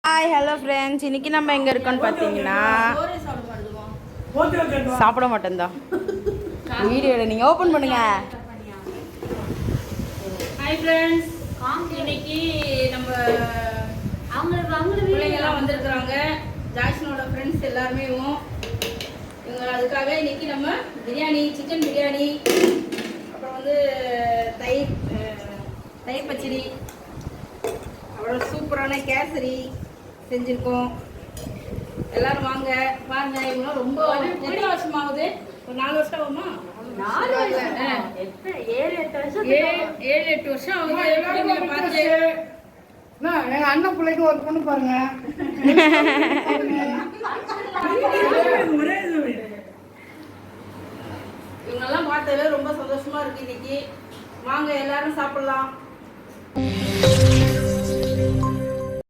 Hi hello friends, இன்னைக்கு நம்ம எங்கே இருக்கோம்னு பார்த்தீங்கன்னா சாப்பிட மாட்டேன்தான் வீடியோவில் நீங்கள் ஓப்பன் பண்ணுங்க. ஹாய் ஃப்ரெண்ட்ஸ், இன்னைக்கு நம்ம பிள்ளைங்கெல்லாம் வந்திருக்கிறாங்க. ஜாக்சனோட ஃப்ரெண்ட்ஸ் எல்லாருமே இவங்க அதுக்காக இன்னைக்கு நம்ம பிரியாணி, சிக்கன் பிரியாணி, அப்புறம் வந்து தயிர் பச்சடி, அப்புறம் சூப்பரான கேசரி செஞ்சுருக்கோம். எல்லாரும் வாங்க பாருங்க. இவங்களாம் ரொம்ப எத்தனை வருஷம் ஆகுது? ஒரு 4 வருஷம் ஆகுமா? 7-8 வருஷம் ஆகுது. பார்த்து எங்க அண்ணன் பிள்ளைக்கு ஒரு பொண்ணு பாருங்க. இவங்கெல்லாம் பார்த்ததுல ரொம்ப சந்தோஷமா இருக்கு. இன்னைக்கு வாங்க எல்லாரும் சாப்பிடலாம்.